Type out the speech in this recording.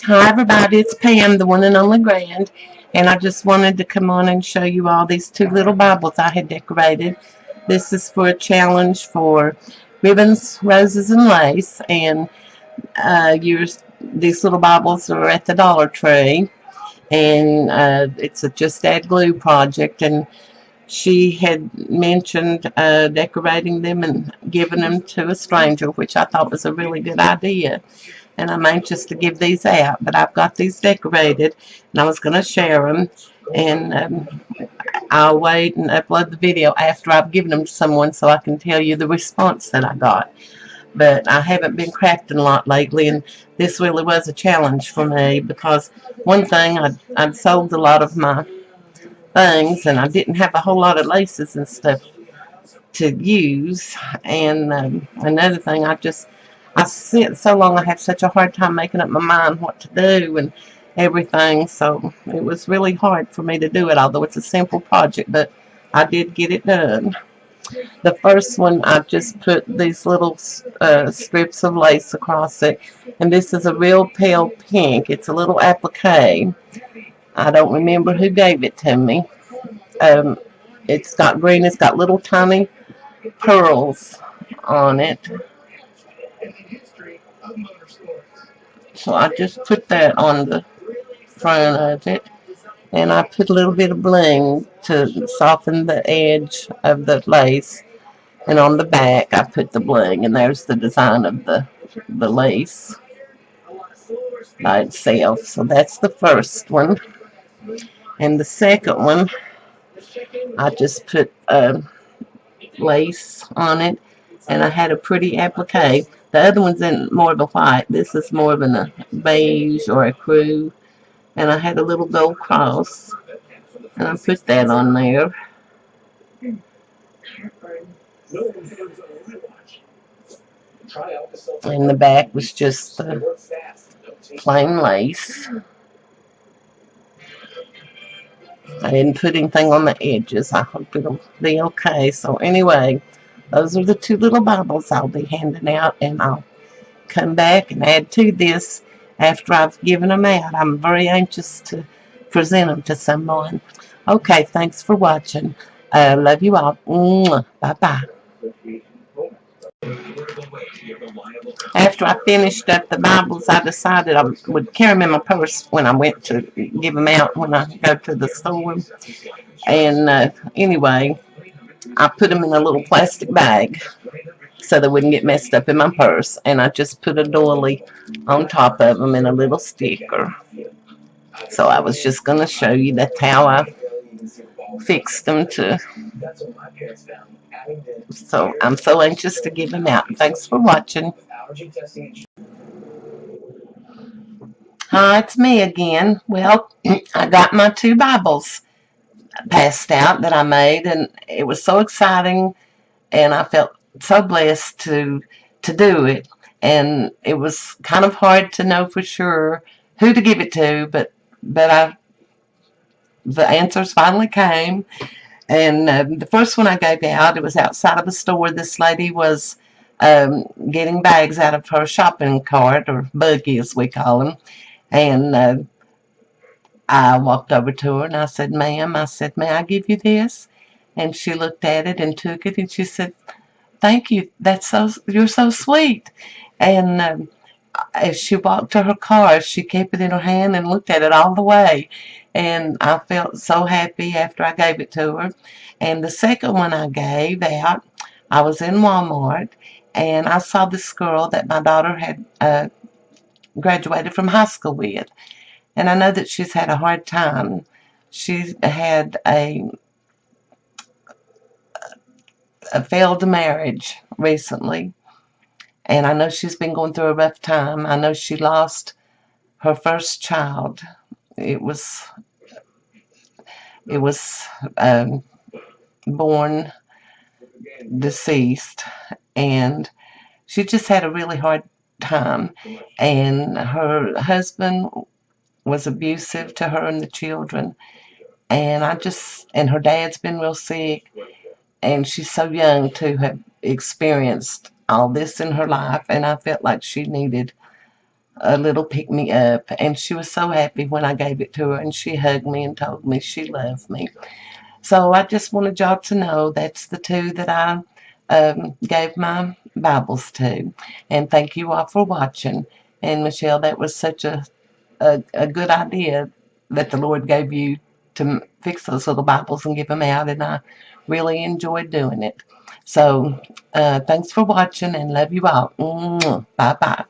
Hi everybody, it's Pam, the one and only Grand, and I just wanted to come on and show you all these two little Bibles I had decorated. This is for a challenge for Ribbons, Roses, and Lace, and these little Bibles are at the Dollar Tree, and it's a Just Add Glue project, and she had mentioned decorating them and giving them to a stranger, which I thought was a really good idea. And I'm anxious to give these out, but I've got these decorated, and I was going to share them, and I'll wait and upload the video after I've given them to someone so I can tell you the response that I got. But I haven't been crafting a lot lately, and this really was a challenge for me because one thing, I'd sold a lot of my things, and I didn't have a whole lot of laces and stuff to use, and another thing, I sit so long, I had such a hard time making up my mind what to do and everything, so it was really hard for me to do it, although it's a simple project, but I did get it done. The first one, I just put these little strips of lace across it, and this is a real pale pink. It's a little applique. I don't remember who gave it to me. It's got green, it's got little tiny pearls on it. So I just put that on the front of it, and I put a little bit of bling to soften the edge of the lace, and on the back I put the bling, and there's the design of the lace by itself. So that's the first one, and the second one I just put lace on it, and I had a pretty applique. The other one's in more of a white. This is more of a beige or a crew. And I had a little gold cross, and I put that on there. And the back was just plain lace. I didn't put anything on the edges. I hope it'll be okay. So anyway, those are the two little Bibles I'll be handing out, and I'll come back and add to this after I've given them out. I'm very anxious to present them to someone. Okay, thanks for watching. Love you all. Bye-bye. After I finished up the Bibles, I decided I would carry them in my purse when I went to give them out when I go to the store. And anyway, I put them in a little plastic bag so they wouldn't get messed up in my purse, and I just put a doily on top of them and a little sticker. So I was just going to show you that's how I fixed them to. So I'm so anxious to give them out. Thanks for watching. Hi, it's me again. Well, I got my two Bibles passed out that I made, and it was so exciting, and I felt so blessed to do it. And it was kind of hard to know for sure who to give it to, but the answers finally came. And the first one I gave out, it was outside of the store. This lady was getting bags out of her shopping cart, or buggy as we call them. And I walked over to her and I said, "Ma'am," I said, "may I give you this?" And she looked at it and took it, and she said, "Thank you. You're so sweet." And as she walked to her car, she kept it in her hand and looked at it all the way. And I felt so happy after I gave it to her. And the second one I gave out, I was in Walmart, and I saw this girl that my daughter had graduated from high school with. And I know that she's had a hard time. She's had a failed marriage recently, and I know she's been going through a rough time. I know she lost her first child. It was born deceased, and she just had a really hard time. And her husband was abusive to her and the children, and her dad's been real sick, and she's so young to have experienced all this in her life, and I felt like she needed a little pick-me-up, and she was so happy when I gave it to her, and she hugged me and told me she loved me. So I just wanted y'all to know that's the two that I gave my Bibles to. And thank you all for watching. And Michelle, that was such a good idea that the Lord gave you to fix those little Bibles and give them out, and I really enjoyed doing it. So thanks for watching, and love you all. Bye bye.